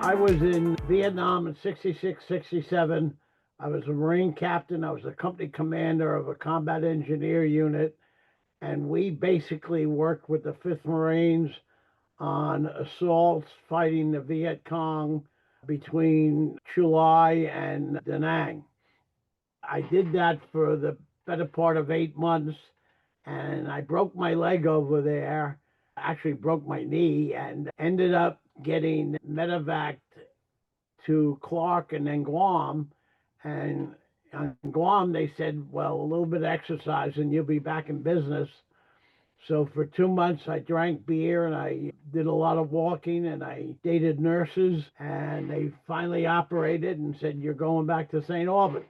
I was in Vietnam in 66, 67. I was a Marine captain. I was a company commander of a combat engineer unit. And we basically worked with the 5th Marines on assaults fighting the Viet Cong between Chulai and Da Nang. I did that for the better part of 8 months, and I broke my leg over there, actually broke my knee, and ended up getting medevaced to Clark and then Guam. And on Guam, they said, well, a little bit of exercise and you'll be back in business. So for 2 months, I drank beer and I did a lot of walking and I dated nurses, and they finally operated and said, you're going back to St. Albans.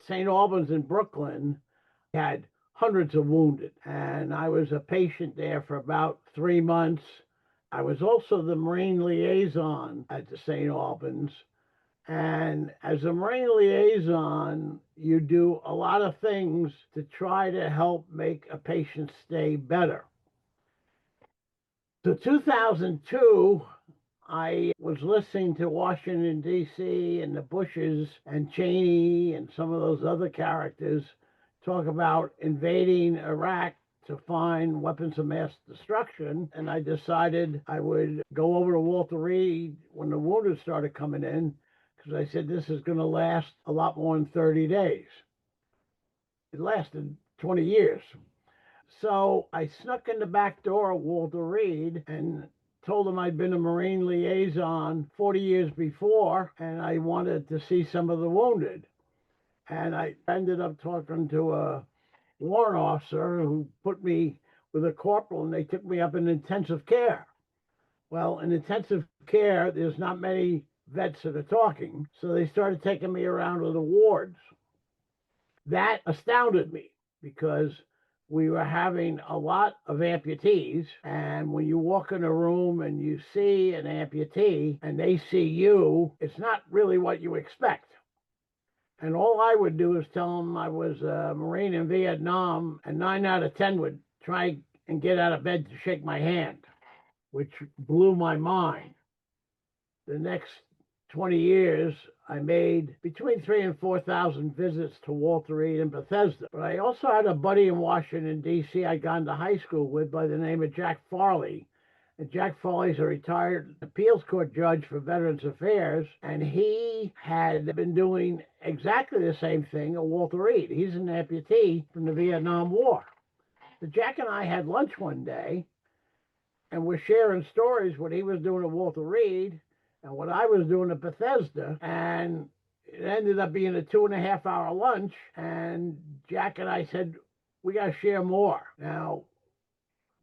St. Albans in Brooklyn had hundreds of wounded, and I was a patient there for about 3 months. I was also the Marine liaison at the St. Albans. And as a Marine liaison, you do a lot of things to try to help make a patient stay better. So 2002, I was listening to Washington, D.C. and the Bushes and Cheney and some of those other characters talk about invading Iraq to find weapons of mass destruction. And I decided I would go over to Walter Reed when the wounded started coming in, because I said, this is going to last a lot more than 30 days. It lasted 20 years. So I snuck in the back door of Walter Reed and told him I'd been a Marine liaison 40 years before, and I wanted to see some of the wounded. And I ended up talking to a warrant officer who put me with a corporal, and they took me up in intensive care. Well, in intensive care, there's not many vets that are talking, so they started taking me around to the wards. That astounded me because we were having a lot of amputees, and when you walk in a room and you see an amputee and they see you, it's not really what you expect. And all I would do is tell them I was a Marine in Vietnam, and 9 out of 10 would try and get out of bed to shake my hand, which blew my mind. The next 20 years, I made between 3,000 and 4,000 visits to Walter Reed and Bethesda. But I also had a buddy in Washington, D.C. I'd gone to high school with by the name of Jack Farley. And Jack Farley's a retired appeals court judge for Veterans Affairs, and he had been doing exactly the same thing at Walter Reed. He's an amputee from the Vietnam War. So Jack and I had lunch one day, and we're sharing stories, what he was doing at Walter Reed and what I was doing at Bethesda, and it ended up being a 2.5-hour lunch, and Jack and I said, we got to share more. Now,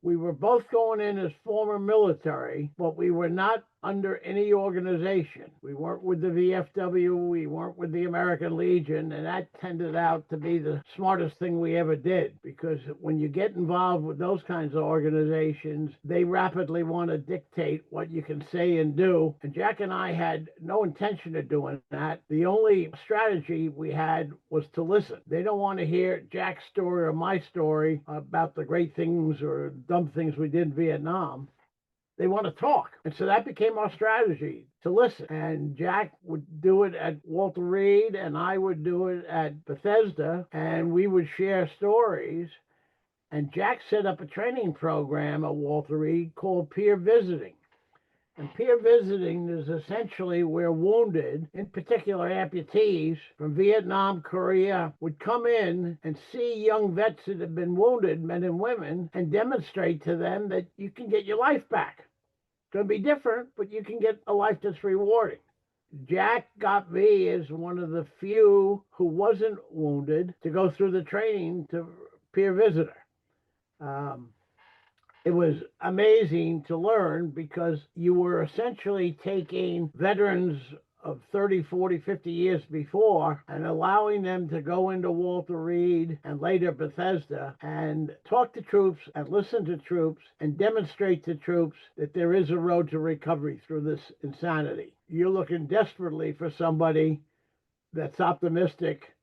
we were both going in as former military, but we were not under any organization. We weren't with the VFW, we weren't with the American Legion, and that tended out to be the smartest thing we ever did, because when you get involved with those kinds of organizations, they rapidly want to dictate what you can say and do. And Jack and I had no intention of doing that. The only strategy we had was to listen. They don't want to hear Jack's story or my story about the great things or dumb things we did in Vietnam. They want to talk. And so that became our strategy, to listen. And Jack would do it at Walter Reed, and I would do it at Bethesda, and we would share stories. And Jack set up a training program at Walter Reed called peer visiting. And peer visiting is essentially where wounded, in particular amputees from Vietnam, Korea, would come in and see young vets that have been wounded, men and women, and demonstrate to them that you can get your life back. It's going to be different, but you can get a life that's rewarding. Jack got me as one of the few who wasn't wounded to go through the training to peer visitor. It was amazing to learn because you were essentially taking veterans of 30, 40, 50 years before and allowing them to go into Walter Reed and later Bethesda and talk to troops and listen to troops and demonstrate to troops that there is a road to recovery through this insanity. You're looking desperately for somebody that's optimistic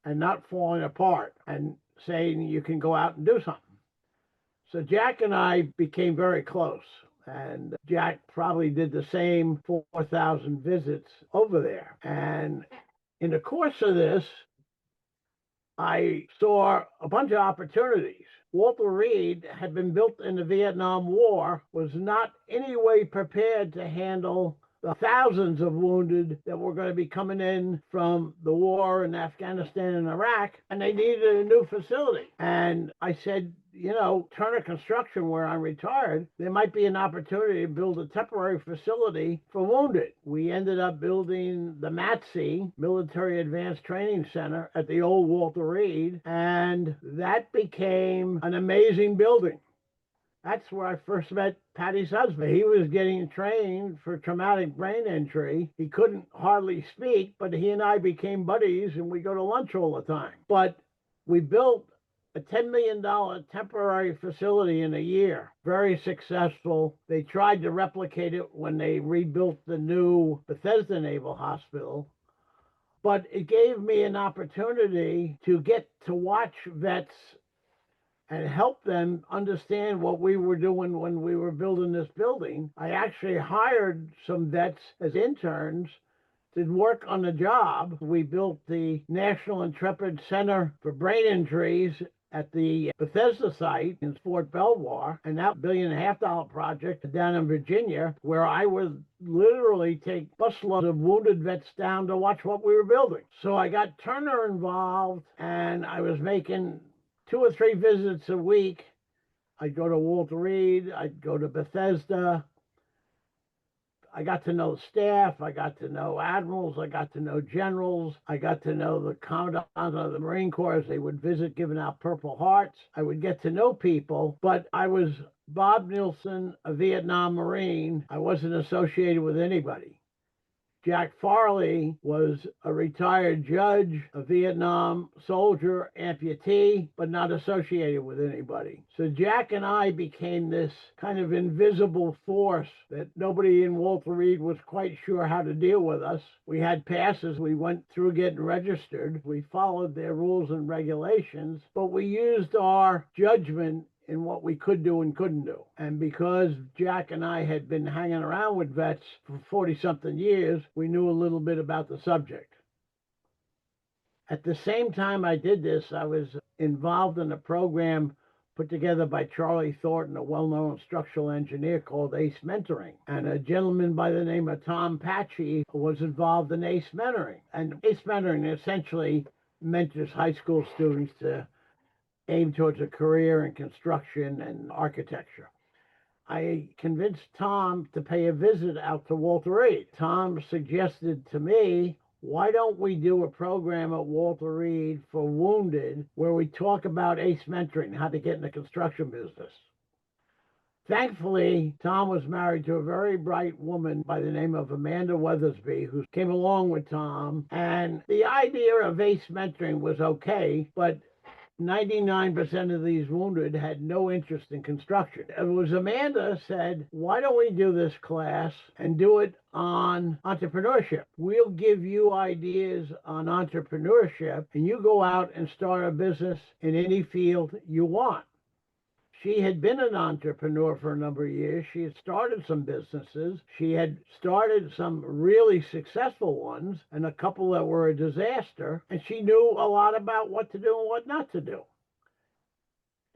and not falling apart and saying you can go out and do something. So Jack and I became very close. And Jack probably did the same 4,000 visits over there. And in the course of this, I saw a bunch of opportunities. Walter Reed had been built in the Vietnam War, was not any way prepared to handle the thousands of wounded that were going to be coming in from the war in Afghanistan and Iraq, and they needed a new facility. And I said, Turner Construction, where I'm retired, there might be an opportunity to build a temporary facility for wounded. We ended up building the MATC, Military Advanced Training Center, at the old Walter Reed, and that became an amazing building. That's where I first met Patty's husband. He was getting trained for traumatic brain injury. He couldn't hardly speak, but he and I became buddies, and we go to lunch all the time. But we built a $10 million temporary facility in a year. Very successful. They tried to replicate it when they rebuilt the new Bethesda Naval Hospital. But it gave me an opportunity to get to watch vets and help them understand what we were doing when we were building this building. I actually hired some vets as interns to work on the job. We built the National Intrepid Center for Brain Injuries at the Bethesda site in Fort Belvoir, and that $1.5 billion project down in Virginia, where I would literally take busloads of wounded vets down to watch what we were building. So I got Turner involved, and I was making 2 or 3 visits a week. I'd go to Walter Reed, I'd go to Bethesda. I got to know staff, I got to know admirals, I got to know generals, I got to know the commandant of the Marine Corps as they would visit giving out Purple Hearts. I would get to know people, but I was Bob Nilsson, a Vietnam Marine. I wasn't associated with anybody. Jack Farley was a retired judge, a Vietnam soldier, amputee, but not associated with anybody. So Jack and I became this kind of invisible force that nobody in Walter Reed was quite sure how to deal with us. We had passes. We went through getting registered. We followed their rules and regulations, but we used our judgment in what we could do and couldn't do. And because Jack and I had been hanging around with vets for 40-something years, we knew a little bit about the subject. At the same time I did this, I was involved in a program put together by Charlie Thornton, a well-known structural engineer, called ACE Mentoring. And a gentleman by the name of Tom Patchy was involved in ACE Mentoring. And ACE Mentoring essentially mentors high school students to aim towards a career in construction and architecture. I convinced Tom to pay a visit out to Walter Reed. Tom suggested to me, why don't we do a program at Walter Reed for wounded where we talk about ACE mentoring, how to get in the construction business. Thankfully, Tom was married to a very bright woman by the name of Amanda Weathersby, who came along with Tom. And the idea of ACE mentoring was okay, but 99% of these wounded had no interest in construction. It was Amanda said, why don't we do this class and do it on entrepreneurship? We'll give you ideas on entrepreneurship and you go out and start a business in any field you want. She had been an entrepreneur for a number of years. She had started some businesses. She had started some really successful ones and a couple that were a disaster. And she knew a lot about what to do and what not to do.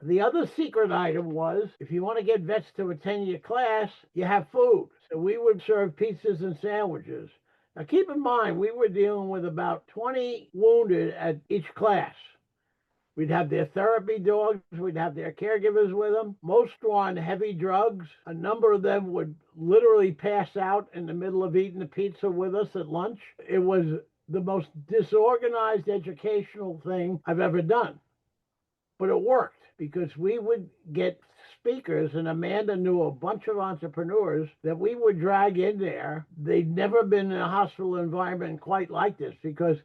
The other secret item was, if you want to get vets to attend your class, you have food. So we would serve pizzas and sandwiches. Now keep in mind, we were dealing with about 20 wounded at each class. We'd have their therapy dogs. We'd have their caregivers with them. Most were on heavy drugs. A number of them would literally pass out in the middle of eating the pizza with us at lunch. It was the most disorganized educational thing I've ever done. But it worked because we would get speakers, and Amanda knew a bunch of entrepreneurs that we would drag in there. They'd never been in a hospital environment quite like this because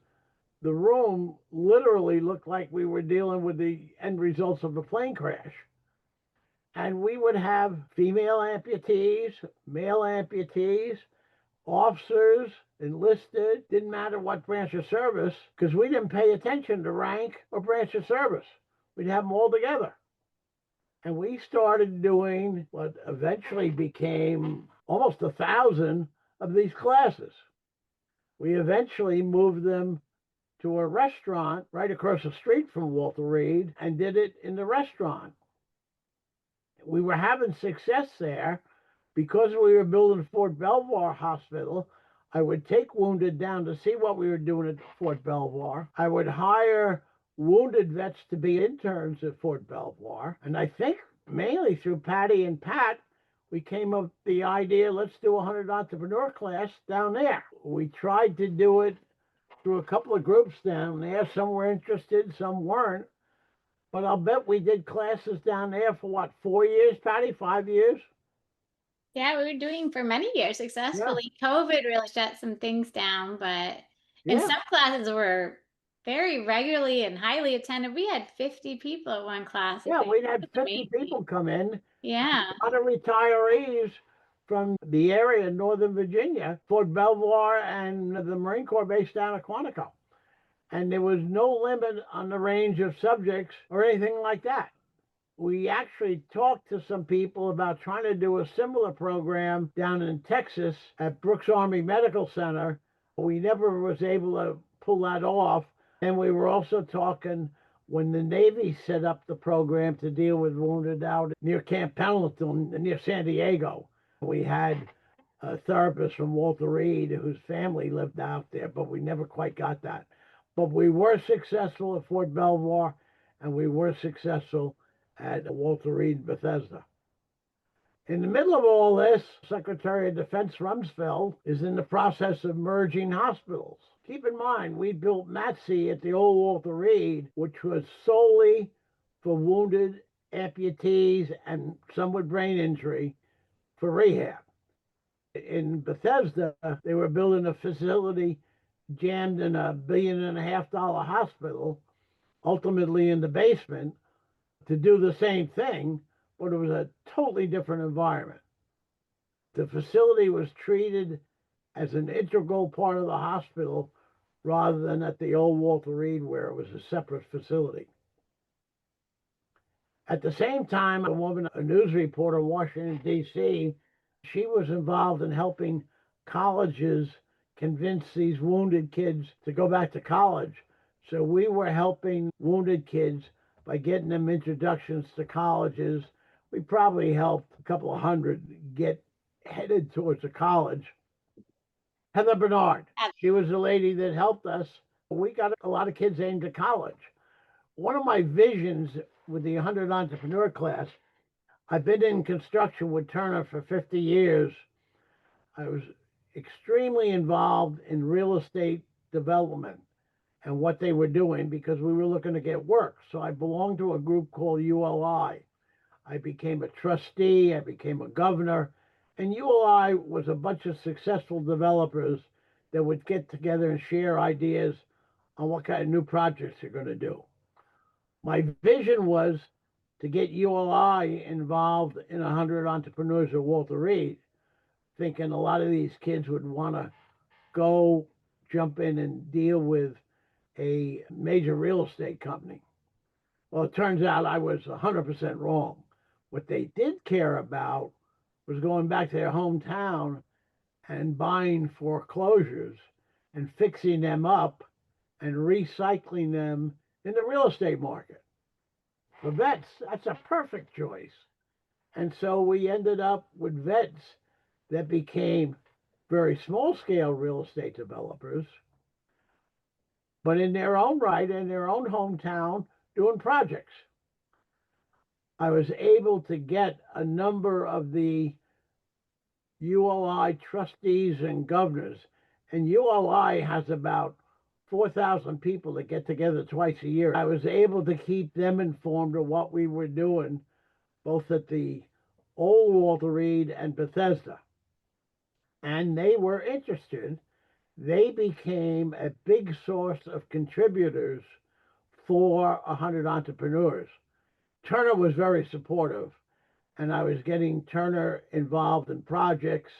the room literally looked like we were dealing with the end results of a plane crash. And we would have female amputees, male amputees, officers, enlisted, didn't matter what branch of service, because we didn't pay attention to rank or branch of service. We'd have them all together. And we started doing what eventually became almost 1,000 of these classes. We eventually moved them to a restaurant right across the street from Walter Reed and did it in the restaurant. We were having success there because we were building Fort Belvoir Hospital. I would take wounded down to see what we were doing at Fort Belvoir. I would hire wounded vets to be interns at Fort Belvoir. And I think mainly through Patty and Pat, we came up with the idea, let's do a 100 entrepreneur class down there. We tried to do it through a couple of groups down there. Some were interested, some weren't. But I'll bet we did classes down there for what, 4 years, Patty? 5 years? Yeah, we were doing for many years Yeah, successfully. COVID really shut some things down, but and yeah, some classes were very regularly and highly attended. We had 50 people at one class, I yeah. think. We'd It had was 50 amazing. people come in, Yeah. a lot of retirees from the area in Northern Virginia, Fort Belvoir, and the Marine Corps base down at Quantico. And there was no limit on the range of subjects or anything like that. We actually talked to some people about trying to do a similar program down in Texas at Brooks Army Medical Center. We never was able to pull that off. And we were also talking when the Navy set up the program to deal with wounded out near Camp Pendleton, near San Diego. We had a therapist from Walter Reed whose family lived out there, but we never quite got that. But we were successful at Fort Belvoir, and we were successful at Walter Reed and Bethesda. In the middle of all this, Secretary of Defense Rumsfeld is in the process of merging hospitals. Keep in mind, we built MATC at the old Walter Reed, which was solely for wounded amputees and some with brain injury for rehab. In Bethesda, they were building a facility jammed in $1.5 billion hospital, ultimately in the basement, to do the same thing, but it was a totally different environment. The facility was treated as an integral part of the hospital rather than at the old Walter Reed where it was a separate facility. At the same time, a woman, a news reporter in Washington, D.C., she was involved in helping colleges convince these wounded kids to go back to college. So we were helping wounded kids by getting them introductions to colleges. We probably helped a couple of hundred get headed towards a college. Heather Bernard, she was the lady that helped us. We got a lot of kids aimed at college. One of my visions with the 100 entrepreneur class, I've been in construction with Turner for 50 years. I was extremely involved in real estate development and what they were doing because we were looking to get work. So I belonged to a group called ULI. I became a trustee, I became a governor, and ULI was a bunch of successful developers that would get together and share ideas on what kind of new projects they're going to do. My vision was to get ULI involved in 100 entrepreneurs at Walter Reed, thinking a lot of these kids would want to go jump in and deal with a major real estate company. Well, it turns out I was 100% wrong. What they did care about was going back to their hometown and buying foreclosures and fixing them up and recycling them in the real estate market. For vets, that's a perfect choice. And so we ended up with vets that became very small scale real estate developers, but in their own right, in their own hometown, doing projects. I was able to get a number of the ULI trustees and governors, and ULI has about 4,000 people that get together twice a year. I was able to keep them informed of what we were doing, both at the old Walter Reed and Bethesda. And they were interested. They became a big source of contributors for 100 entrepreneurs. Turner was very supportive, and I was getting Turner involved in projects